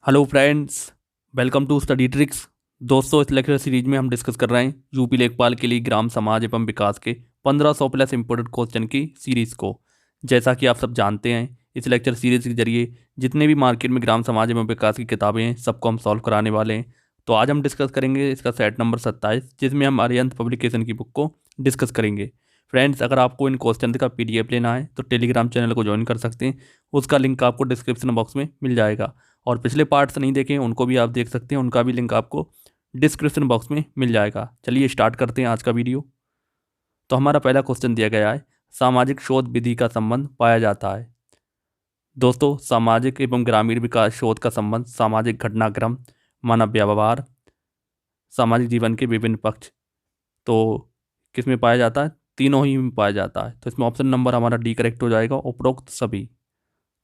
Hello friends, welcome to study tricks. दोस्तों, इस lecture series में हम डिस्कस कर रहे हैं यूपी लेखपाल के लिए ग्राम समाज एवं विकास के 1500 प्लस इंपोर्टेंट क्वेश्चन की सीरीज को। जैसा कि आप सब जानते हैं, इस लेक्चर सीरीज के जरिए जितने भी मार्केट में ग्राम समाज एवं विकास की किताबें हैं सबको हम सॉल्व कराने वाले हैं। तो आज हम डिस्कस करेंगे इसका सेट नंबर 27, जिसमें हम अरिहंत पब्लिकेशन की बुक को डिस्कस करेंगे। फ्रेंड्स, अगर आपको इन क्वेश्चन का PDF लेना है तो टेलीग्राम चैनल को ज्वाइन कर सकते हैं। उसका लिंक आपको डिस्क्रिप्शन बॉक्स में मिल जाएगा। और पिछले पार्ट्स नहीं देखे उनको भी आप देख सकते हैं, उनका भी लिंक आपको डिस्क्रिप्शन बॉक्स में मिल जाएगा। चलिए स्टार्ट करते हैं आज का वीडियो। तो हमारा पहला क्वेश्चन दिया गया है, सामाजिक शोध विधि का संबंध पाया जाता है। दोस्तों, सामाजिक एवं ग्रामीण विकास शोध का संबंध सामाजिक घटनाक्रम, मानव व्यवहार, सामाजिक जीवन के विभिन्न पक्ष, तो किस में पाया जाता है? तीनों ही में पाया जाता है। तो इसमें ऑप्शन नंबर हमारा डी करेक्ट हो जाएगा, उपरोक्त सभी।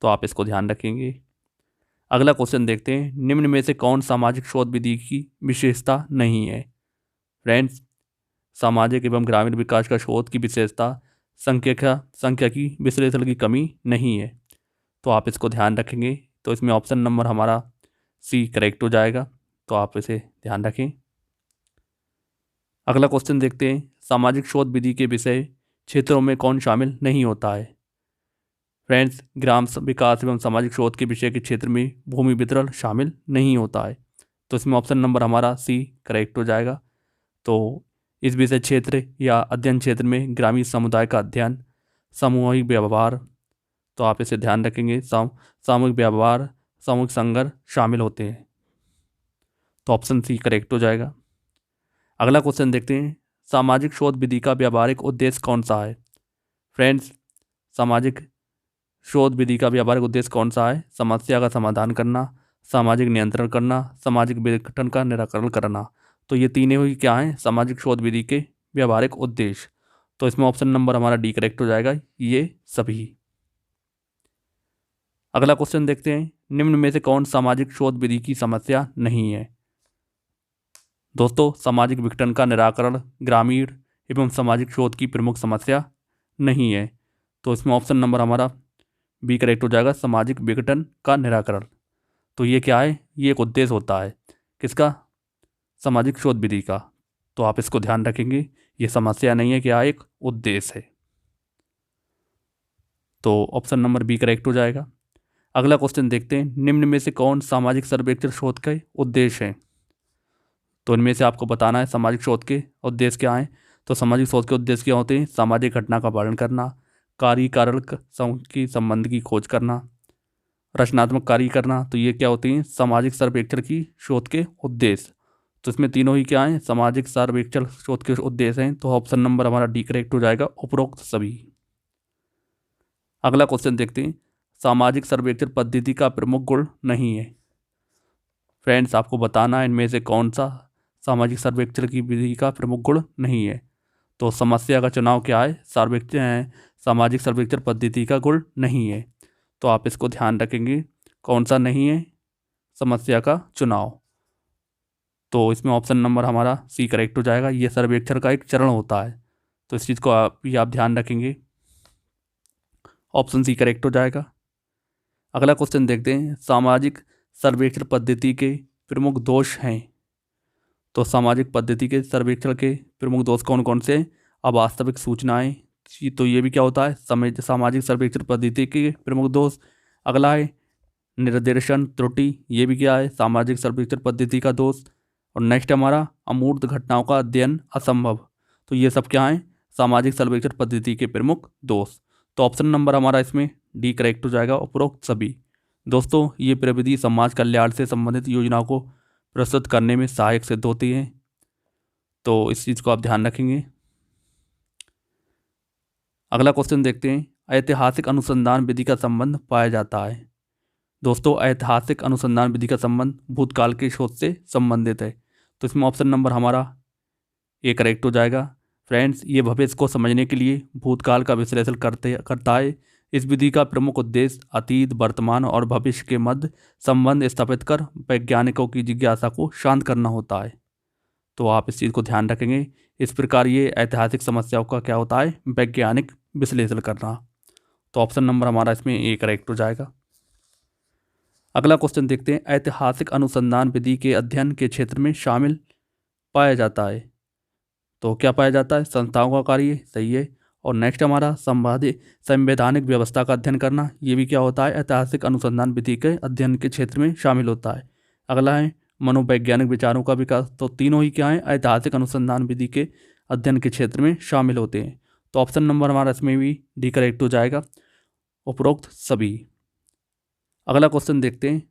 तो आप इसको ध्यान रखेंगे। अगला क्वेश्चन देखते हैं, निम्न में से कौन सामाजिक शोध विधि की विशेषता नहीं है? फ्रेंड्स, सामाजिक एवं ग्रामीण विकास का शोध की विशेषता सांख्यिकी विश्लेषण की कमी नहीं है। तो आप इसको ध्यान रखेंगे। तो इसमें ऑप्शन नंबर हमारा सी करेक्ट हो जाएगा। तो आप इसे ध्यान रखें। अगला क्वेश्चन देखते हैं, सामाजिक शोध विधि के विषय क्षेत्रों में कौन शामिल नहीं होता है? फ्रेंड्स, ग्राम विकास एवं सामाजिक शोध के विषय के क्षेत्र में भूमि वितरण शामिल नहीं होता है। तो इसमें ऑप्शन नंबर हमारा सी करेक्ट हो जाएगा। तो इस विषय क्षेत्र या अध्ययन क्षेत्र में ग्रामीण समुदाय का अध्ययन, सामूहिक व्यवहार, तो आप इसे ध्यान रखेंगे, सामूहिक व्यवहार, सामूहिक संघर्ष शामिल होते हैं। तो ऑप्शन सी करेक्ट हो जाएगा। अगला क्वेश्चन देखते हैं, सामाजिक शोध विधि का व्यावहारिक उद्देश्य कौन सा है? फ्रेंड्स, सामाजिक शोध विधि का व्यावहारिक उद्देश्य कौन सा है? समस्या का समाधान करना, सामाजिक नियंत्रण करना, सामाजिक विघटन का निराकरण करना। तो ये तीनों ही क्या हैं? सामाजिक शोध विधि के व्यावहारिक उद्देश्य। तो इसमें ऑप्शन नंबर हमारा डी करेक्ट हो जाएगा, ये सभी। अगला क्वेश्चन देखते हैं, निम्न में से कौन सामाजिक शोध विधि की समस्या नहीं है? दोस्तों, सामाजिक विघटन का निराकरण ग्रामीण एवं सामाजिक शोध की प्रमुख समस्या नहीं है। तो इसमें ऑप्शन नंबर हमारा बी करेक्ट हो जाएगा, सामाजिक विघटन का निराकरण। तो ये क्या है? ये एक उद्देश्य होता है। किसका? सामाजिक शोध विधि का। तो आप इसको ध्यान रखेंगे, ये समस्या नहीं है, क्या एक उद्देश्य है। तो ऑप्शन नंबर बी करेक्ट हो जाएगा। अगला क्वेश्चन देखते हैं, निम्न में से कौन सामाजिक सर्वेक्षण शोध के उद्देश्य हैं? तो इनमें से आपको बताना है सामाजिक शोध के उद्देश्य क्या हैं। तो सामाजिक शोध के उद्देश्य क्या होते हैं? सामाजिक घटना का वर्णन करना, कार्य कारण की संबंध की खोज करना, रचनात्मक कार्य करना। तो ये क्या होती हैं? सामाजिक सर्वेक्षण की शोध के उद्देश्य। तो इसमें तीनों ही क्या हैं? सामाजिक सर्वेक्षण शोध के उद्देश्य हैं। तो ऑप्शन नंबर हमारा डी करेक्ट हो जाएगा, उपरोक्त सभी। अगला क्वेश्चन देखते हैं, सामाजिक सर्वेक्षण पद्धति का प्रमुख गुण नहीं है। फ्रेंड्स, आपको बताना है इनमें से कौन सा सामाजिक सर्वेक्षण की विधि का प्रमुख गुण नहीं है। तो समस्या का चुनाव क्या है? सर्वेक्षण सामाजिक सर्वेक्षण पद्धति का गुण नहीं है। तो आप इसको ध्यान रखेंगे, कौन सा नहीं है? समस्या का चुनाव। तो इसमें ऑप्शन नंबर हमारा सी करेक्ट हो जाएगा, ये सर्वेक्षण का एक चरण होता है। तो इस चीज़ को आप ध्यान रखेंगे, ऑप्शन सी करेक्ट हो जाएगा। अगला क्वेश्चन देखते हैं, सामाजिक सर्वेक्षण पद्धति के प्रमुख दोष हैं। तो सामाजिक पद्धति के सर्वेक्षण के प्रमुख दोष कौन कौन से हैं? अवास्तविक सूचनाएं, तो ये भी क्या होता है? सामाजिक सर्वेक्षण पद्धति के प्रमुख दोष। अगला है निर्देशन त्रुटि, ये भी क्या है? सामाजिक सर्वेक्षण पद्धति का दोष। और नेक्स्ट हमारा अमूर्त घटनाओं का अध्ययन असंभव। तो ये सब क्या है? सामाजिक सर्वेक्षण पद्धति के प्रमुख दोष। तो ऑप्शन नंबर हमारा इसमें डी करेक्ट हो जाएगा, उपरोक्त सभी। दोस्तों, ये प्रविधि समाज कल्याण से संबंधित योजनाओं को प्रस्तुत करने में सहायक सिद्ध होती है। तो इस चीज़ को आप ध्यान रखेंगे। अगला क्वेश्चन देखते हैं, ऐतिहासिक अनुसंधान विधि का संबंध पाया जाता है। दोस्तों, ऐतिहासिक अनुसंधान विधि का संबंध भूतकाल के शोध से संबंधित है। तो इसमें ऑप्शन नंबर हमारा ए करेक्ट हो जाएगा। फ्रेंड्स, ये भविष्य को समझने के लिए भूतकाल का विश्लेषण करता है। इस विधि का प्रमुख उद्देश्य अतीत, वर्तमान और भविष्य के मध्य संबंध स्थापित कर वैज्ञानिकों की जिज्ञासा को शांत करना होता है। तो आप इस चीज़ को ध्यान रखेंगे। इस प्रकार ये ऐतिहासिक समस्याओं का क्या होता है? वैज्ञानिक विश्लेषण करना। तो ऑप्शन नंबर हमारा इसमें ए करेक्ट हो जाएगा। अगला क्वेश्चन देखते हैं, ऐतिहासिक अनुसंधान विधि के अध्ययन के क्षेत्र में शामिल पाया जाता है। तो क्या पाया जाता है? संस्थाओं का कार्य, सही है। और नेक्स्ट हमारा संवैधानिक व्यवस्था का अध्ययन करना, ये भी क्या होता है? ऐतिहासिक अनुसंधान विधि के अध्ययन के क्षेत्र में शामिल होता है। अगला है मनोवैज्ञानिक विचारों का विकास। तो तीनों ही क्या है? ऐतिहासिक अनुसंधान विधि के अध्ययन के क्षेत्र में शामिल होते हैं। तो ऑप्शन नंबर हमारा इसमें भी डी करेक्ट हो जाएगा, उपरोक्त सभी। अगला क्वेश्चन देखते हैं,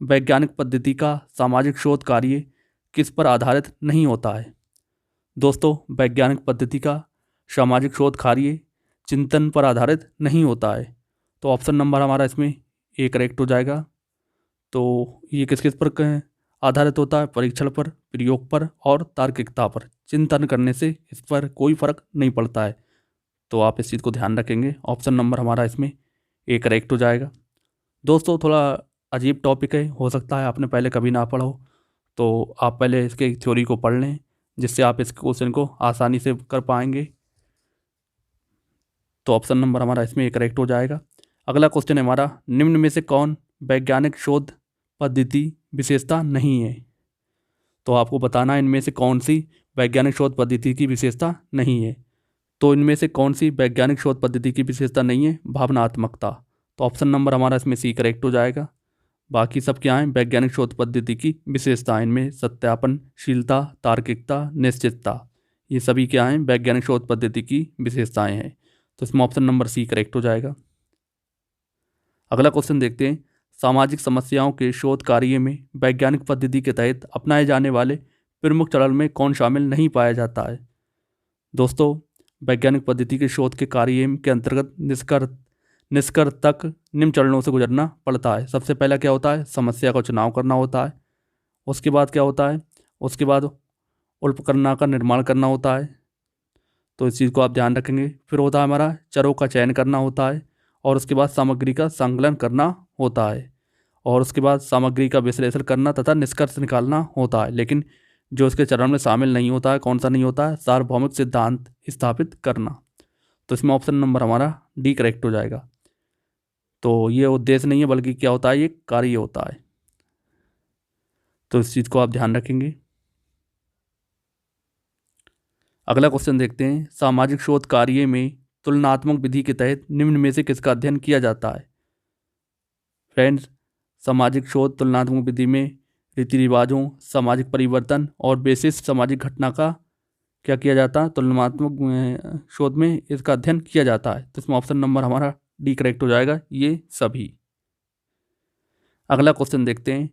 वैज्ञानिक पद्धति का सामाजिक शोध कार्य किस पर आधारित नहीं होता है? दोस्तों, वैज्ञानिक पद्धति का सामाजिक शोध कार्य चिंतन पर आधारित नहीं होता है। तो ऑप्शन नंबर हमारा इसमें ए करेक्ट हो जाएगा। तो ये किस किस पर आधारित होता है? परीक्षण पर, प्रयोग पर और तार्किकता पर। चिंतन करने से इस पर कोई फर्क नहीं पड़ता है। तो आप इस चीज़ को ध्यान रखेंगे। ऑप्शन नंबर हमारा इसमें ए करेक्ट हो जाएगा। दोस्तों, थोड़ा अजीब टॉपिक है, हो सकता है आपने पहले कभी ना पढ़ा हो, तो आप पहले इसके थ्योरी को पढ़ लें, जिससे आप इस क्वेश्चन को आसानी से कर पाएंगे। तो ऑप्शन नंबर हमारा इसमें करेक्ट हो जाएगा। अगला क्वेश्चन है हमारा, निम्न में से कौन वैज्ञानिक शोध पद्धति विशेषता नहीं है? तो आपको बताना है इनमें से कौन सी वैज्ञानिक शोध पद्धति की विशेषता नहीं है। तो इनमें से कौन सी वैज्ञानिक शोध पद्धति की विशेषता नहीं है? भावनात्मकता। तो ऑप्शन नंबर हमारा इसमें सी करेक्ट हो जाएगा। बाकी सब क्या है? वैज्ञानिक शोध पद्धति की विशेषताएं। इनमें सत्यापनशीलता, तार्किकता, निश्चितता, ये सभी क्या हैं? वैज्ञानिक शोध पद्धति की विशेषताएं हैं। तो इसमें ऑप्शन नंबर सी करेक्ट हो जाएगा। अगला क्वेश्चन देखते हैं, सामाजिक समस्याओं के शोध कार्य में वैज्ञानिक पद्धति के तहत अपनाए जाने वाले प्रमुख चरण में कौन शामिल नहीं पाया जाता है? दोस्तों, वैज्ञानिक पद्धति के शोध के कार्य के अंतर्गत निष्कर्ष तक निम्न चरणों से गुजरना पड़ता है। सबसे पहला क्या होता है? समस्या का चुनाव करना होता है। उसके बाद क्या होता है? उसके बाद उपकरणों का निर्माण करना होता है। तो इस चीज़ को आप ध्यान रखेंगे। फिर होता है हमारा चरों का चयन करना होता है, और उसके बाद सामग्री का संकलन करना होता है, और उसके बाद सामग्री का विश्लेषण करना तथा निष्कर्ष निकालना होता है। लेकिन जो इसके चरण में शामिल नहीं होता है, कौन सा नहीं होता है? सार्वभौमिक सिद्धांत स्थापित करना। तो इसमें ऑप्शन नंबर हमारा डी करेक्ट हो जाएगा। तो ये उद्देश्य नहीं है, बल्कि क्या होता है? ये कार्य होता है। तो इस चीज़ को आप ध्यान रखेंगे। अगला क्वेश्चन देखते हैं, सामाजिक शोध कार्य में तुलनात्मक विधि के तहत निम्न में से किसका अध्ययन किया जाता है? फ्रेंड्स, सामाजिक शोध तुलनात्मक विधि में रीति रिवाजों, सामाजिक परिवर्तन और विशिष्ट सामाजिक घटना का क्या किया जाता है? तुलनात्मक शोध में इसका अध्ययन किया जाता है। तो इसमें ऑप्शन नंबर हमारा डी करेक्ट हो जाएगा, ये सभी। अगला क्वेश्चन देखते हैं,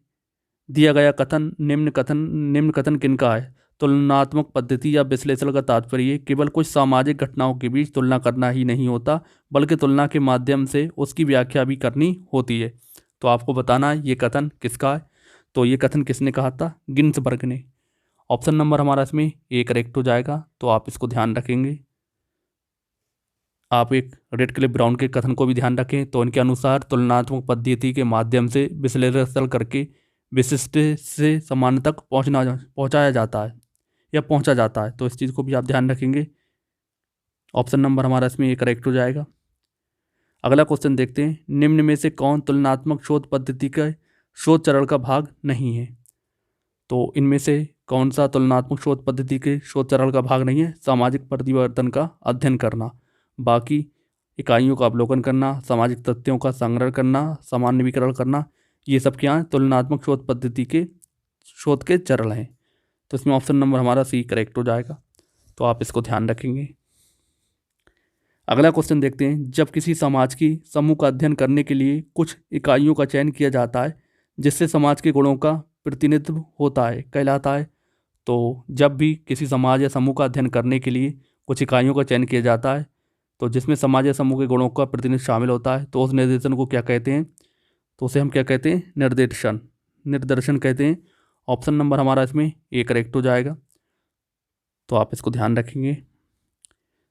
दिया गया कथन निम्न कथन किनका है? तुलनात्मक पद्धति या विश्लेषण का तात्पर्य केवल कुछ सामाजिक घटनाओं के बीच तुलना करना ही नहीं होता, बल्कि तुलना के माध्यम से उसकी व्याख्या भी करनी होती है। तो आपको बताना है ये कथन किसका है। तो ये कथन किसने कहा था? गिन्सबर्ग ने। ऑप्शन नंबर हमारा इसमें ए करेक्ट हो जाएगा। तो आप इसको ध्यान रखेंगे। आप एक रेड क्लिफ ब्राउन के कथन को भी ध्यान रखें। तो इनके अनुसार तुलनात्मक पद्धति के माध्यम से विश्लेषण करके विशिष्ट से सामान्य तक पहुंचाया जाता है या पहुंचा जाता है। तो इस चीज़ को भी आप ध्यान रखेंगे। ऑप्शन नंबर हमारा इसमें ये करेक्ट हो जाएगा। अगला क्वेश्चन देखते हैं, निम्न में से कौन तुलनात्मक शोध पद्धति का शोध चरण का भाग नहीं है? तो इनमें से कौन सा तुलनात्मक शोध पद्धति के शोध चरण का भाग नहीं है? सामाजिक परिवर्तन का अध्ययन करना, बाकी इकाइयों का अवलोकन करना, सामाजिक तथ्यों का संग्रह करना, सामान्यीकरण करना, ये सब क्या है? तुलनात्मक शोध पद्धति के शोध के चरण हैं। तो इसमें ऑप्शन नंबर हमारा सी करेक्ट हो जाएगा। तो आप इसको ध्यान रखेंगे। अगला क्वेश्चन देखते हैं, जब किसी समाज की समूह का अध्ययन करने के लिए कुछ इकाइयों का चयन किया जाता है जिससे समाज के गुणों का प्रतिनिधित्व होता है, कहलाता है। तो जब भी किसी समाज या समूह का अध्ययन करने के लिए कुछ इकाइयों का चयन किया जाता है, तो जिसमें समाज या समूह के गुणों का प्रतिनिधित्व शामिल होता है, तो उस निर्देशन को क्या कहते हैं? तो उसे हम क्या कहते हैं? निर्देशन कहते हैं। ऑप्शन नंबर हमारा इसमें ए करेक्ट हो जाएगा। तो आप इसको ध्यान रखेंगे।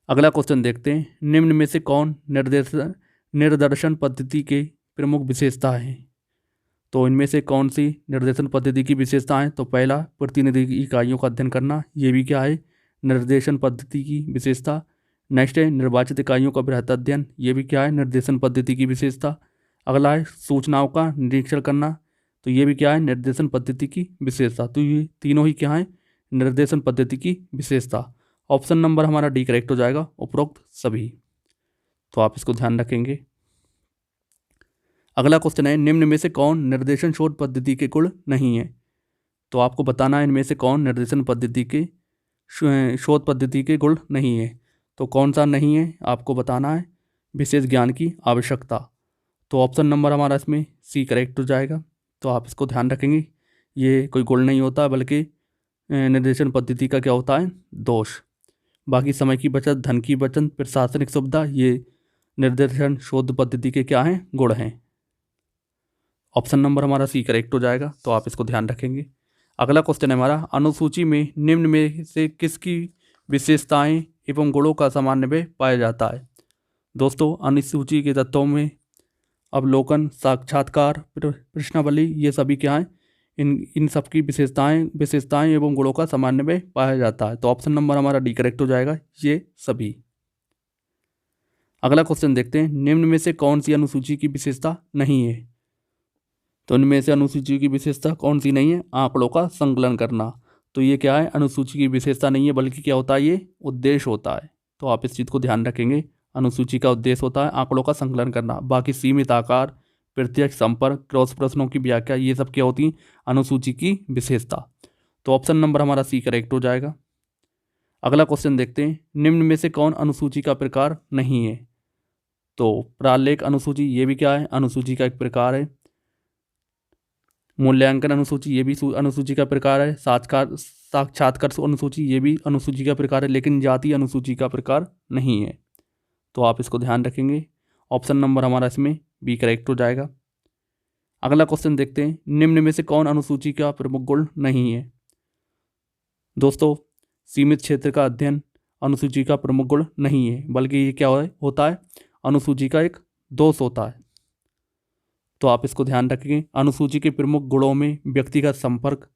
अगला क्वेश्चन देखते हैं, निम्न में से कौन निर्देशन पद्धति के प्रमुख विशेषता हैं? तो इनमें से कौन सी निर्देशन पद्धति की विशेषता है? तो पहला, प्रतिनिधि इकाइयों का अध्ययन करना, ये भी क्या है? निर्देशन पद्धति की विशेषता। नेक्स्ट है निर्वाचित इकाइयों का बृहत अध्ययन, ये भी क्या है? निर्देशन पद्धति की विशेषता। अगला है सूचनाओं का निरीक्षण करना, तो ये भी क्या है, निर्देशन पद्धति की विशेषता। तो ये तीनों ही क्या है, निर्देशन पद्धति की विशेषता। ऑप्शन नंबर हमारा डी करेक्ट हो जाएगा, उपरोक्त सभी। तो आप इसको ध्यान रखेंगे। अगला क्वेश्चन है, निम्न में से कौन निर्देशन शोध पद्धति के गुण नहीं है। तो आपको बताना है इनमें से कौन निर्देशन पद्धति के शोध पद्धति के गुण नहीं है। तो कौन सा नहीं है आपको बताना है, विशेष ज्ञान की आवश्यकता। तो ऑप्शन नंबर हमारा इसमें सी करेक्ट हो जाएगा। तो आप इसको ध्यान रखेंगे, ये कोई गुण नहीं होता बल्कि निर्देशन पद्धति का क्या होता है, दोष। बाकी समय की बचत, धन की बचत, प्रशासनिक सुविधा, ये निर्देशन शोध पद्धति के क्या हैं, गुण हैं। ऑप्शन नंबर हमारा सी करेक्ट हो जाएगा। तो आप इसको ध्यान रखेंगे। अगला क्वेश्चन है हमारा, अनुसूची में निम्न में से किसकी विशेषताएं एवं गुणों का समन्वय पाया जाता है। दोस्तों, अनुसूची के तत्वों में अवलोकन, साक्षात्कार, प्रश्नावली, ये सभी क्या हैं, इन सब की विशेषताएं एवं गुणों का समन्वय पाया जाता है। तो ऑप्शन नंबर हमारा डी करेक्ट हो जाएगा, ये सभी। अगला क्वेश्चन देखते हैं, निम्न में से कौन सी अनुसूची की विशेषता नहीं है। तो इनमें से अनुसूची की विशेषता कौन सी नहीं है, आंकड़ों का संकलन करना। तो ये क्या है, अनुसूची की विशेषता नहीं है बल्कि क्या होता है, ये उद्देश्य होता है। तो आप इस चीज़ को ध्यान रखेंगे, अनुसूची का उद्देश्य होता है आंकड़ों का संकलन करना। बाकी सीमित आकार, प्रत्यक्ष संपर्क, क्रॉस प्रश्नों की व्याख्या, ये सब क्या होती है, अनुसूची की विशेषता। तो ऑप्शन नंबर हमारा सी करेक्ट हो जाएगा। अगला क्वेश्चन देखते हैं, निम्न में से कौन अनुसूची का प्रकार नहीं है। तो प्रालेख अनुसूची, ये भी क्या है, अनुसूची का एक प्रकार है। मूल्यांकन अनुसूची, ये भी अनुसूची का प्रकार है। साक्षात्कार अनुसूची, ये भी अनुसूची का प्रकार है, लेकिन जाति अनुसूची का प्रकार नहीं है। तो आप इसको ध्यान रखेंगे। ऑप्शन नंबर हमारा इसमें बी करेक्ट हो जाएगा। अगला क्वेश्चन देखते हैं, निम्न में से कौन अनुसूची का प्रमुख गुण नहीं है। दोस्तों, सीमित क्षेत्र का अध्ययन अनुसूची का प्रमुख गुण नहीं है, बल्कि ये क्या होता है, अनुसूची का एक दोष होता है। तो आप इसको ध्यान रखेंगे। अनुसूची के प्रमुख गुणों में व्यक्तिगत संपर्क,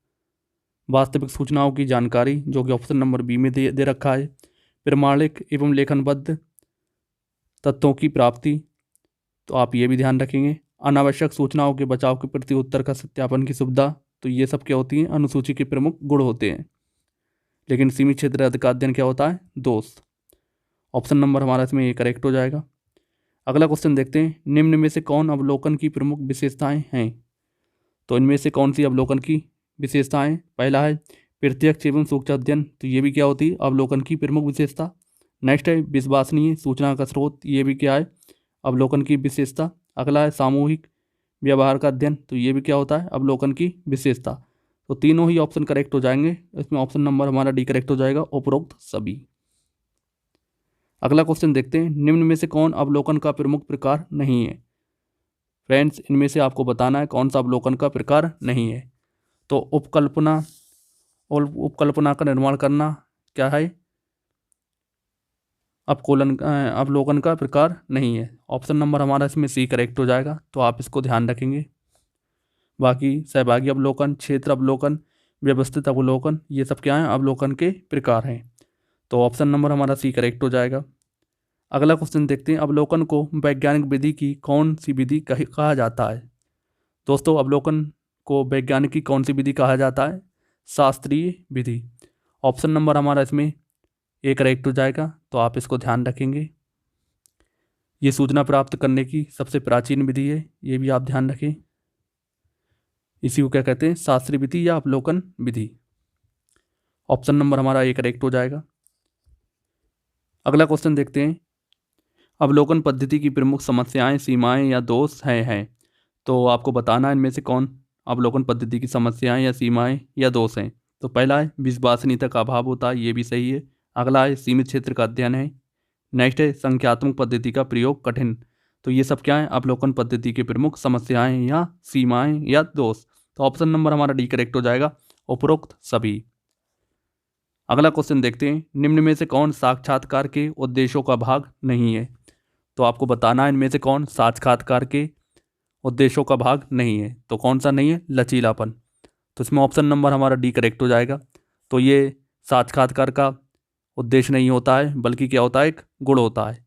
वास्तविक सूचनाओं की जानकारी, जो कि ऑप्शन नंबर बी में दे रखा है, प्रमाणिक एवं लेखनबद्ध तथ्यों की प्राप्ति। तो आप ये भी ध्यान रखेंगे। अनावश्यक सूचनाओं के बचाव के प्रति उत्तर का सत्यापन की सुविधा। तो ये सब क्या होती है, अनुसूची के प्रमुख गुण होते हैं। लेकिन सीमित क्षेत्र का अध्ययन क्या होता है, दोष। ऑप्शन नंबर हमारा इसमें ये करेक्ट हो जाएगा। अगला क्वेश्चन देखते हैं, निम्न में से कौन अवलोकन की प्रमुख विशेषताएं हैं। तो इनमें से कौन सी अवलोकन की विशेषताएं, पहला है प्रत्यक्ष एवं सूक्ष्म अध्ययन। तो ये भी क्या होती है, अवलोकन की प्रमुख विशेषता। नेक्स्ट है विश्वसनीय सूचना का स्रोत, ये भी क्या है, अवलोकन की विशेषता। अगला है सामूहिक व्यवहार का अध्ययन। तो ये भी क्या होता है, अवलोकन की विशेषता। तो तीनों ही ऑप्शन करेक्ट हो जाएंगे। इसमें ऑप्शन नंबर हमारा डी करेक्ट हो जाएगा, उपरोक्त सभी। अगला क्वेश्चन देखते हैं, निम्न में से कौन अवलोकन का प्रमुख प्रकार नहीं है। फ्रेंड्स, इनमें से आपको बताना है कौन सा अवलोकन का प्रकार नहीं है। तो उपकल्पना और उपकल्पना का निर्माण करना क्या है, अवलोकन का प्रकार नहीं है। ऑप्शन नंबर हमारा इसमें सी करेक्ट हो जाएगा। तो आप इसको ध्यान रखेंगे। बाकी सहभागी अवलोकन, क्षेत्र अवलोकन, व्यवस्थित अवलोकन, ये सब क्या हैं, अवलोकन के प्रकार हैं। तो ऑप्शन नंबर हमारा सी करेक्ट हो जाएगा। अगला क्वेश्चन देखते हैं, अवलोकन को वैज्ञानिक विधि की कौन सी विधि कहा जाता है। दोस्तों, अवलोकन को वैज्ञानिक की कौन सी विधि कहा जाता है, शास्त्रीय विधि। ऑप्शन नंबर हमारा इसमें ए करेक्ट हो जाएगा। तो आप इसको ध्यान रखेंगे। ये सूचना प्राप्त करने की सबसे प्राचीन विधि है, ये भी आप ध्यान रखें। इसी को क्या कहते हैं, शास्त्रीय विधि या अवलोकन विधि। ऑप्शन नंबर हमारा ए करेक्ट हो जाएगा। अगला क्वेश्चन देखते हैं, अवलोकन पद्धति की प्रमुख समस्याएं, सीमाएं या दोष हैं। तो आपको बताना है इनमें से कौन अवलोकन पद्धति की समस्याएं या सीमाएं या दोष हैं। तो पहला है विश्वसनीयता का अभाव होता है, ये भी सही है। अगला है सीमित क्षेत्र का अध्ययन है। नेक्स्ट है संख्यात्मक पद्धति का प्रयोग कठिन। तो ये सब क्या है, अवलोकन पद्धति की प्रमुख समस्याएं या सीमाएं या दोष। तो ऑप्शन नंबर हमारा डी करेक्ट हो जाएगा, उपरोक्त सभी। अगला क्वेश्चन देखते हैं, निम्न में से कौन साक्षात्कार के उद्देश्यों का भाग नहीं है। तो आपको बताना है इनमें से कौन साक्षात्कार के उद्देश्यों का भाग नहीं है। तो कौन सा नहीं है, लचीलापन। तो इसमें ऑप्शन नंबर हमारा डी करेक्ट हो जाएगा। तो ये साक्षात्कार का उद्देश्य नहीं होता है, बल्कि क्या होता है, एक गुण होता है।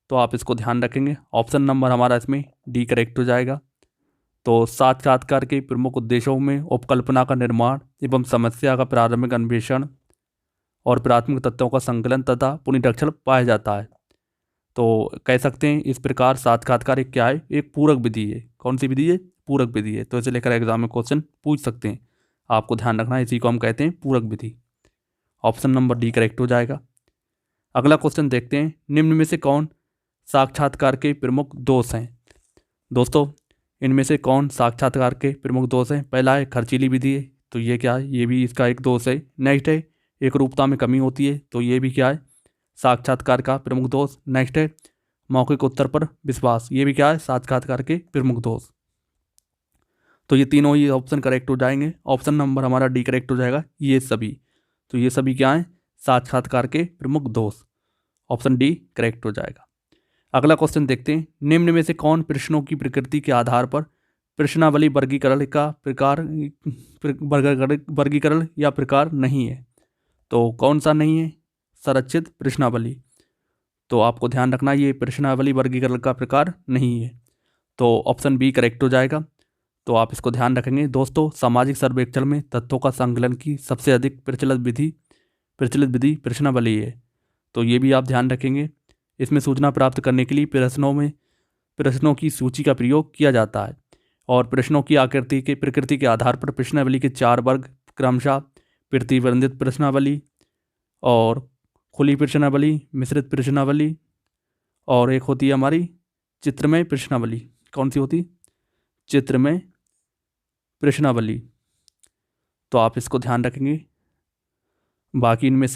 तो आप इसको ध्यान रखेंगे। ऑप्शन नंबर हमारा इसमें डी करेक्ट हो जाएगा। तो साक्षात्कार के प्रमुख उद्देश्यों में उपकल्पना का निर्माण एवं समस्या का प्रारंभिक अन्वेषण और प्राथमिक तथ्यों का संकलन तथा पुनरीक्षण पाया जाता है। तो कह सकते हैं इस प्रकार साक्षात्कार एक क्या है, एक पूरक विधि है। कौन सी विधि है? पूरक विधि है। तो इसे लेकर एग्जाम में क्वेश्चन पूछ सकते हैं, आपको ध्यान रखना है, इसी को हम कहते हैं पूरक विधि। ऑप्शन नंबर डी करेक्ट हो जाएगा। अगला क्वेश्चन देखते हैं, निम्न में से कौन साक्षात्कार के प्रमुख दोष हैं? दोस्तों इनमें से कौन साक्षात्कार के प्रमुख दोष हैं? पहला है खर्चीली विधि है, तो ये क्या है? ये भी इसका एक दोष है। नेक्स्ट है एकरूपता में कमी होती है, तो ये भी क्या है? साक्षात्कार का प्रमुख दोष। नेक्स्ट है मौखिक उत्तर पर विश्वास, ये भी क्या है? साक्षात्कार के प्रमुख दोष। तो ये तीनों ही ऑप्शन करेक्ट हो जाएंगे। ऑप्शन नंबर हमारा डी करेक्ट हो जाएगा, ये सभी। तो ये सभी क्या हैं? साक्षात्कार के प्रमुख दोष। ऑप्शन डी करेक्ट हो जाएगा। अगला क्वेश्चन देखते हैं, निम्न में से कौन प्रश्नों की प्रकृति के आधार पर प्रश्नावली वर्गीकरण का वर्गीकरण या प्रकार नहीं है? तो कौन सा नहीं है? संरचित प्रश्नावली। तो आपको ध्यान रखना, ये प्रश्नावली वर्गीकरण का प्रकार नहीं है। तो ऑप्शन बी करेक्ट हो जाएगा। तो आप इसको ध्यान रखेंगे। दोस्तों सामाजिक सर्वेक्षण में तथ्यों का संकलन की सबसे अधिक प्रचलित विधि प्रश्नावली है, तो ये भी आप ध्यान रखेंगे। इसमें सूचना प्राप्त करने के लिए प्रश्नों की सूची का प्रयोग किया जाता है और प्रश्नों की प्रकृति के आधार पर प्रश्नावली के 4 वर्ग क्रमशः प्रतिबंधित प्रश्नावली और खुली प्रश्नावली, मिश्रित प्रश्नावली और एक होती है हमारी चित्रमय प्रश्नावली। कौन सी होती? चित्रमय प्रश्नावली। तो आप इसको ध्यान रखेंगे। बाकी इनमें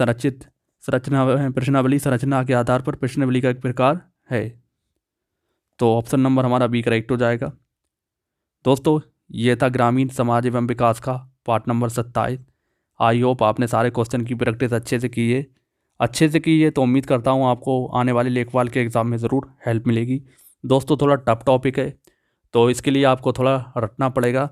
प्रश्नावली संरचना के आधार पर प्रश्नावली का एक प्रकार है। तो ऑप्शन नंबर हमारा बी करेक्ट हो जाएगा। दोस्तों ये था ग्रामीण समाज एवं विकास का पार्ट नंबर 27। आई होप आपने सारे क्वेश्चन की प्रैक्टिस अच्छे से की है। तो उम्मीद करता हूँ आपको आने वाले लेखपाल के एग्ज़ाम में ज़रूर हेल्प मिलेगी। दोस्तों थोड़ा टफ टॉपिक है, तो इसके लिए आपको थोड़ा रटना पड़ेगा,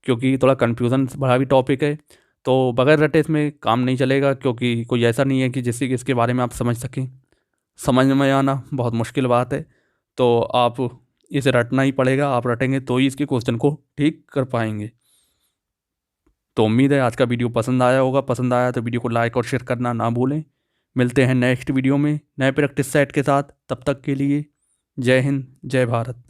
क्योंकि थोड़ा कन्फ्यूज़न भरा भी टॉपिक है। तो बगैर रटे इसमें काम नहीं चलेगा, क्योंकि कोई ऐसा नहीं है कि जिससे कि इसके बारे में आप समझ सकें। समझ में आना बहुत मुश्किल बात है, तो आप इसे रटना ही पड़ेगा। आप रटेंगे तो ही इसके क्वेश्चन को ठीक कर पाएंगे। तो उम्मीद है आज का वीडियो पसंद आया होगा। पसंद आया तो वीडियो को लाइक और शेयर करना ना भूलें। मिलते हैं नेक्स्ट वीडियो में नए प्रैक्टिस सेट के साथ। तब तक के लिए जय हिंद, जय भारत।